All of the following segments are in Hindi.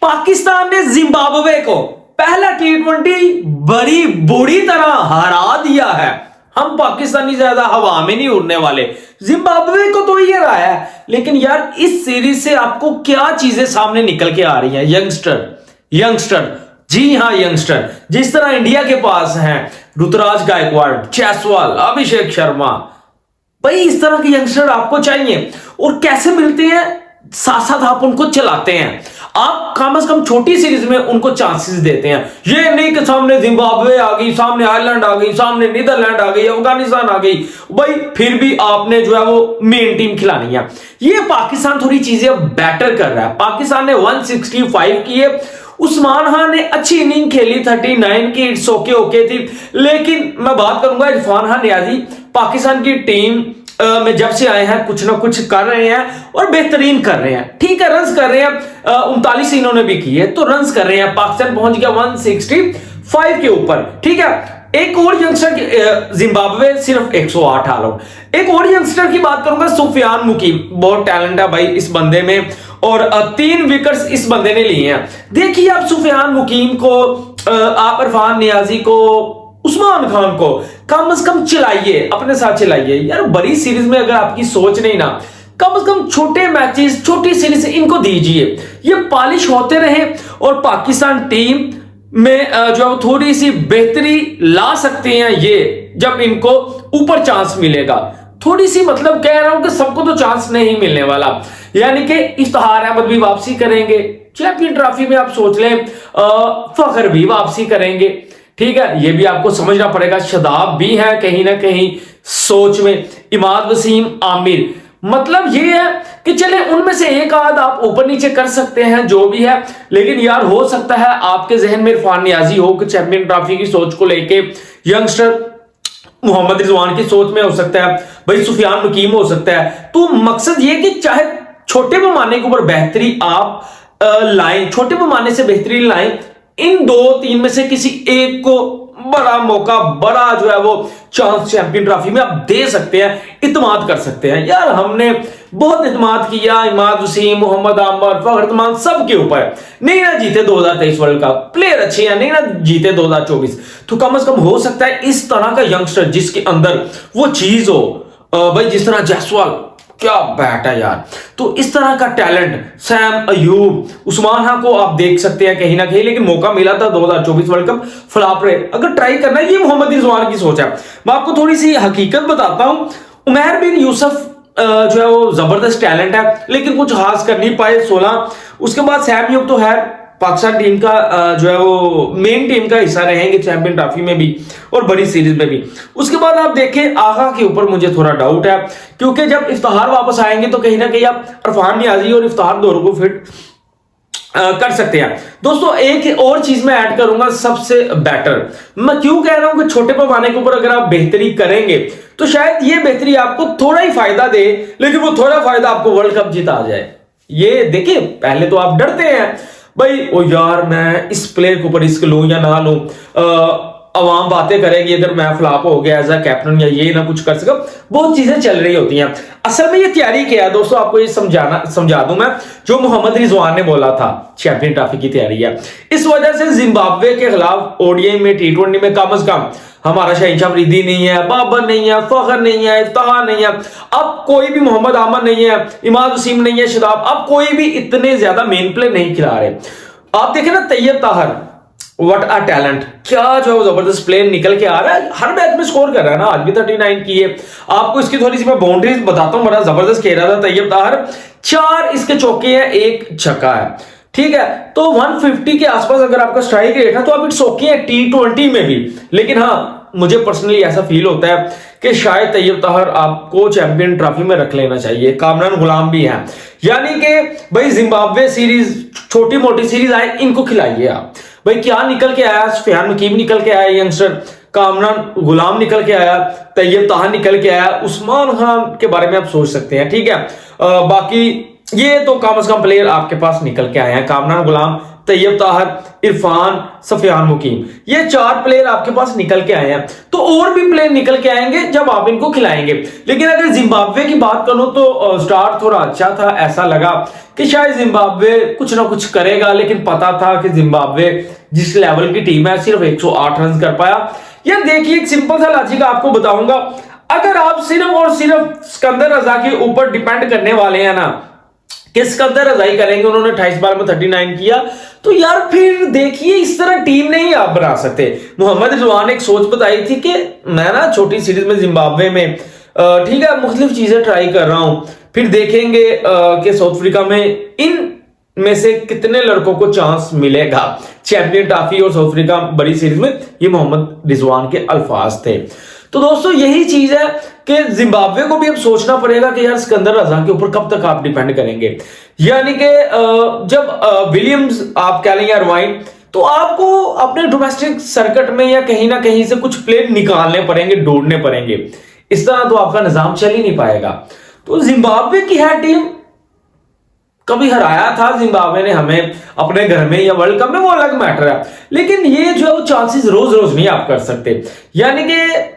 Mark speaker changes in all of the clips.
Speaker 1: पाकिस्तान ने जिम्बाब्वे को पहला T20 बड़ी बुरी तरह हरा दिया है। हम पाकिस्तानी ज्यादा हवा में नहीं उड़ने वाले, जिम्बाब्वे को तो ये रहा है। लेकिन यार इस सीरीज से आपको क्या चीजें सामने निकल के आ रही हैं? यंगस्टर, जी हां यंगस्टर, जिस तरह इंडिया के पास हैं ऋतुराज गायकवाड़, जायसवाल, अभिषेक शर्मा, भाई इस तरह के यंगस्टर आपको चाहिए। और कैसे मिलते हैं? साथ साथ आप उनको चलाते हैं, आप कम से कम छोटी सीरीज में उनको चांसेस देते हैं। ये नहीं कि सामने जिम्बाब्वे आ गई, सामने आयरलैंड आ गई, सामने नीदरलैंड आ गई, अफगानिस्तान आ गई, भाई फिर भी आपने जो है वो मेन टीम खिलानी है। ये पाकिस्तान थोड़ी चीजें बेटर कर रहा है। पाकिस्तान ने 165 किए, उस्मान खान ने अच्छी इनिंग खेली 39 की, इट्स ओके थी। लेकिन मैं बात करूंगा इरफान खान नियाजी, पाकिस्तान की टीम में जब से आए हैं कुछ ना कुछ कर रहे हैं और बेहतरीन कर रहे हैं। ठीक है, रन्स कर रहे हैं, 39 इन्होंने भी किए तो रन्स कर रहे हैं। पाकिस्तान पहुंच गया 165 के ऊपर। ठीक है, एक और यंगस्टर, जिम्बाब्वे सिर्फ 108 ऑल आउट। एक और यंगस्टर की बात करूंगा, सुफियान मुकीम, बहुत टैलेंट है भाई इस बंदे में, और 3 विकेट्स इस बंदे ने लिए हैं। देखिए आप सुफियान मुकीम को, आप इरफान नियाजी को, उस्मान खान को कम से कम चिल्लाइए, अपने साथ चिल्लाइए। यार बड़ी सीरीज में अगर आपकी सोच नहीं ना, कम से कम छोटे मैचेस, छोटी सीरीज इनको दीजिए, ये पॉलिश होते रहे और पाकिस्तान टीम में जो थोड़ी सी बेहतरी ला सकते हैं ये, जब इनको ऊपर चांस मिलेगा। थोड़ी सी मतलब कह रहा हूं कि सबको तो चांस नहीं मिलने वाला। यानी कि इफ्तिखार अहमद भी वापसी करेंगे चैंपियन ट्रॉफी में, आप सोच लें फखर भी वापसी करेंगे। ठीक है, ये भी आपको समझना पड़ेगा। शदाब भी है कहीं ना कहीं सोच में, इमाद वसीम, आमिर, मतलब ये है कि चले उनमें से एक आध आप ऊपर नीचे कर सकते हैं जो भी है। लेकिन यार हो सकता है आपके जहन में इरफान नियाजी हो कि चैंपियन ट्रॉफी की सोच को लेके, यंगस्टर मोहम्मद रिजवान की सोच में हो सकता है, भाई सुफियान मुकीम हो सकता है। तो मकसद ये कि चाहे छोटे पैमाने के ऊपर बेहतरी आप लाएं, छोटे पैमाने से बेहतरी लाएं, इन 2-3 में से किसी एक को बड़ा मौका, बड़ा जो है वो चांस चैंपियन ट्रॉफी में आप दे सकते हैं, इत्मीनान कर सकते हैं। यार हमने बहुत इत्मीनान किया इमाद वसीम, मोहम्मद आमर, फखर तमान सबके ऊपर। नहीं ना जीते 2023 वर्ल्ड कप, प्लेयर अच्छे हैं, नहीं ना जीते 2024, तो कम से कम हो सकता है इस तरह का यंगस्टर जिसके अंदर वो चीज हो, भाई जिस तरह जायसवाल, क्या बैट है यार। तो इस तरह का टैलेंट सैम अयूब, उस्मान खान को आप देख सकते हैं कहीं ना कहीं। लेकिन मौका मिला था 2024 वर्ल्ड कप, फ्लॉप रहे। अगर ट्राई करना है, ये मोहम्मद रिजवान की सोच है। मैं आपको थोड़ी सी हकीकत बताता हूं, उमैर बिन यूसुफ जो है वो जबरदस्त टैलेंट है, लेकिन कुछ खास कर नहीं पाए 16। उसके बाद सैम अयूब तो है पाकिस्तान टीम का जो है वो मेन टीम का हिस्सा रहेंगे चैंपियन ट्रॉफी में भी और बड़ी सीरीज में भी। उसके बाद आप देखें आगा के ऊपर मुझे थोड़ा डाउट है, क्योंकि जब इफ्तिखार वापस आएंगे तो कहीं ना कहीं आप इरफान नियाजी और इफ्तिखार दोनों को फिट कर सकते हैं। दोस्तों एक और चीज मैं ऐड करूंगा, सबसे बेटर, मैं क्यों कह रहा हूं कि छोटे पैमाने के ऊपर अगर आप बेहतरी करेंगे तो शायद ये बेहतरी आपको थोड़ा ही फायदा दे, लेकिन वो थोड़ा फायदा आपको वर्ल्ड कप जिता जाए। ये देखिए, पहले तो आप डरते हैं भाई, ओ यार मैं इस प्लेयर के ऊपर रिस्क लूं या ना लूं, अवाम बातें करेगी अगर मैं फ्लॉप हो गया एज अ कैप्टन, या ये ना कुछ कर सका, बहुत चीजें चल रही होती हैं। असल में ये तैयारी क्या है दोस्तों, आपको ये समझा दूं मैं, जो मोहम्मद रिजवान ने बोला था चैंपियन ट्रॉफी की तैयारी है। इस वजह से जिम्बाब्वे के खिलाफ ओडीआई में, T20 में कम से कम हमारा शहनशाह अफरीदी नहीं है, बाबर नहीं है, फखर नहीं है, इफ्तिखार नहीं है, अब कोई भी मोहम्मद आमर नहीं है, इमाद वसीम नहीं है, शदाब, अब कोई भी इतने ज्यादा मेन प्ले नहीं खिला रहे। आप देखें ना Tayyab Tahir, what a talent, क्या जो जबरदस्त प्ले निकल के आ रहा है, हर मैच में स्कोर कर रहा है ना, आज भी 39 की है। आपको इसकी थोड़ी सी मैं बाउंड्रीज बताता हूं, बड़ा जबरदस्त खेल रहा था तैयब ताहर, 4 इसके चौके हैं, 1 छक्का है। ठीक है, तो 150 के आसपास अगर आपका स्ट्राइक रेट है तो आप इट्स ओके है T20 में भी। लेकिन हाँ, मुझे पर्सनली ऐसा फील होता है कि शायद तैयब ताहर आपको चैंपियन ट्रॉफी में रख लेना चाहिए। कामरान गुलाम भी है, यानी कि भाई जिम्बाब्वे सीरीज, छोटी मोटी सीरीज आए, इनको खिलाइए आप। भाई क्या निकल के आया, सुफियान मुकीम निकल के आया यंगस्टर, कामरान गुलाम निकल के आया, तैयब ताहर निकल के आया, उस्मान खान के बारे में आप सोच सकते हैं। ठीक है, बाकी ये तो कम से कम प्लेयर आपके पास निकल के आए हैं, कामरान गुलाम, तैयब ताहर, इरफान, सफियान मुकीम, ये 4 प्लेयर आपके पास निकल के आए हैं। तो और भी प्लेयर निकल के आएंगे जब आप इनको खिलाएंगे। लेकिन अगर जिम्बाब्वे की बात करूं तो स्टार्ट थोड़ा अच्छा था, ऐसा लगा कि शायद जिम्बाब्वे कुछ ना कुछ करेगा, लेकिन पता था कि जिम्बाब्वे जिस लेवल की टीम है सिर्फ 108 रन कर पाया। यार देखिए, एक सिंपल सा लॉजिक आपको बताऊंगा, अगर आप सिर्फ और सिर्फ सिकंदर रजा के ऊपर डिपेंड करने वाले हैं ना कि सिकंदर रजाई करेंगे, उन्होंने 28 बार में 39 किया, तो यार फिर देखिए इस तरह टीम नहीं आप बना सकते। मोहम्मद रिजवान ने एक सोच बताई थी कि मैं ना छोटी सीरीज में जिम्बाब्वे में ठीक है मुख्तलिफ चीजें ट्राई कर रहा हूं, फिर देखेंगे कि साउथ अफ्रीका में इन में से कितने लड़कों को चांस मिलेगा चैंपियन ट्रॉफी और साउथ अफ्रीका बड़ी सीरीज में। ये मोहम्मद रिजवान के अल्फाज थे। तो दोस्तों यही चीज है कि जिम्बाब्वे को भी अब सोचना पड़ेगा कि यार सिकंदर रजा के ऊपर कब तक आप डिपेंड करेंगे। यानी कि जब विलियम्स आप कह लें या रवाइन, तो आपको अपने डोमेस्टिक सर्किट में या कहीं ना कहीं से कुछ प्लेयर निकालने पड़ेंगे, ढूंढने पड़ेंगे। इस तरह तो आपका निजाम चल ही नहीं पाएगा। तो जिम्बाब्वे की है टीम, कभी हराया था जिम्बाब्वे ने हमें अपने घर में या वर्ल्ड कप में, वो अलग मैटर है। लेकिन ये जो चांसेस रोज रोज नहीं आप कर सकते। यानी कि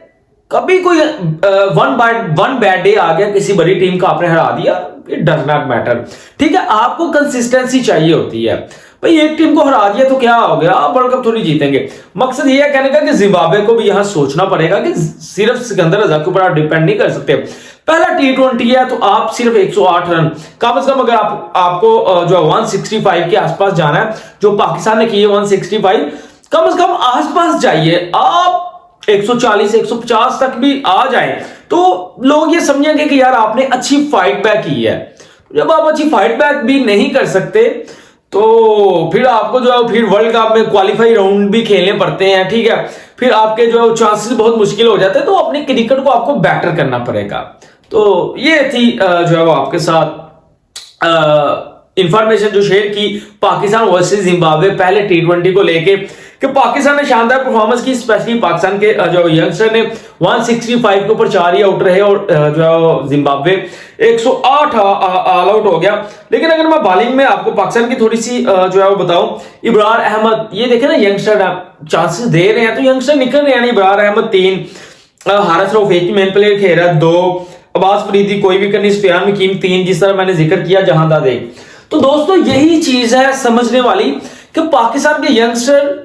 Speaker 1: कभी कोई वन बैड डे आ गया, किसी बड़ी टीम को आपने हरा दिया, इट डज नॉट मैटर। ठीक है, आपको कंसिस्टेंसी चाहिए होती है। भाई एक टीम को हरा दिया तो क्या हो गया, आप वर्ल्ड कप थोड़ी जीतेंगे। मकसद ये है कहने का कि जिम्बाब्वे को भी यहां सोचना पड़ेगा कि सिर्फ सिकंदर रजा के ऊपर आप डिपेंड नहीं कर सकते। पहला T20 है तो आप सिर्फ 108 रन कम से कम, अगर आपको जो 165 के आसपास जाना है, जो पाकिस्तान ने किए 165, कम से कम आसपास जाइए। आप 140 150 तक भी आ जाए तो लोग ये समझेंगे कि यार आपने अच्छी फाइट बैक की है। जब आप अच्छी फाइट बैक भी नहीं कर सकते तो फिर आपको जो है फिर वर्ल्ड कप में क्वालिफाई राउंड भी खेलने पड़ते हैं। ठीक है, फिर आपके जो है चांसेस बहुत मुश्किल हो जाते हैं। तो अपने क्रिकेट को आपको बेटर करना पड़ेगा। तो ये थी जो है वो आपके साथ इंफॉर्मेशन जो शेयर की पाकिस्तान वर्सेस जिम्बाब्वे पहले T20 को लेके, कि पाकिस्तान ने शानदार परफॉर्मेंस की। स्पेशली पाकिस्तान के जो यंगस्टर ने 165 के ऊपर 4 ही आउट रहे और जो जिम्बाब्वे 108 ऑल आउट हो गया। लेकिन अगर मैं बॉलिंग में आपको पाकिस्तान की थोड़ी सी जो है वो बताऊं, इब्रार अहमद, ये देखे ना यंगस्टर चांसेस दे रहे हैं तो यंगस्टर निकल रहे हैं। इब्रार अहमद 3, हारिस रऊफ एक ही मेन प्लेयर खेल रहा है 2, अब्बास फरीदी कोई भी करनी, सफियान मुकीम 3, जिस तरह मैंने जिक्र किया जहांदाद 1। तो दोस्तों यही चीज है समझने वाली कि पाकिस्तान के यंगस्टर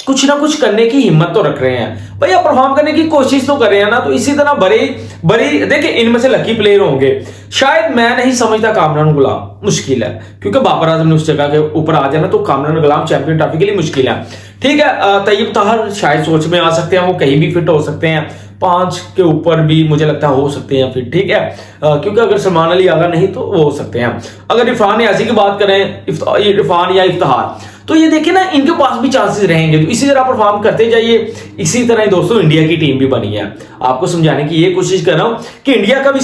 Speaker 1: कुछ ना कुछ करने की हिम्मत तो रख रहे हैं। भाई आप परफॉर्म करने की कोशिश तो कर रहे हैं ना। तो इसी तरह बड़ी देखिए, इनमें से लकी प्लेयर होंगे। शायद मैं नहीं समझता कामरान गुलाम मुश्किल है, क्योंकि बाबर आजम ने उस जगह के ऊपर आ जाना, तो कामरान गुलाम चैंपियन ट्रॉफी के लिए मुश्किल है। ठीक है, तैयब ताहर शायद सोच में आ सकते हैं, वो कहीं भी फिट हो सकते हैं, 5 के ऊपर भी मुझे लगता है हो सकते हैं फिर। ठीक है, क्योंकि अगर सलमान अली आगा नहीं तो वो हो सकते हैं। अगर इरफान यासी की बात करें, इरफान या इफ्तिखार, तो ये देखिए ना इनके पास भी चांसेस रहेंगे। तो इसी तरह परफॉर्म करते जाइए। इसी तरह दोस्तों इंडिया की टीम भी बनी है। आपको समझाने की ये कोशिश कर रहा हूं कि इंडिया का भी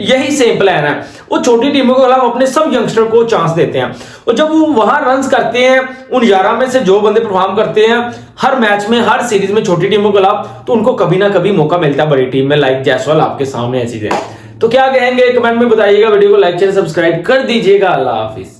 Speaker 1: यही सेम प्लान है। वो छोटी टीमों के अलावा अपने सब यंगस्टर को चांस देते हैं, और जब वो वहां रन करते हैं, उन 11 में से जो बंदे परफॉर्म करते हैं हर मैच में, हर सीरीज में छोटी टीमों के अलावा, तो उनको कभी ना कभी मौका मिलता है बड़ी टीम में। लाइक जायसवाल आपके सामने है चीजें। तो क्या कहेंगे कमेंट में बताइएगा। वीडियो को लाइक चैनल सब्सक्राइब कर दीजिएगा। अल्लाह हाफिज।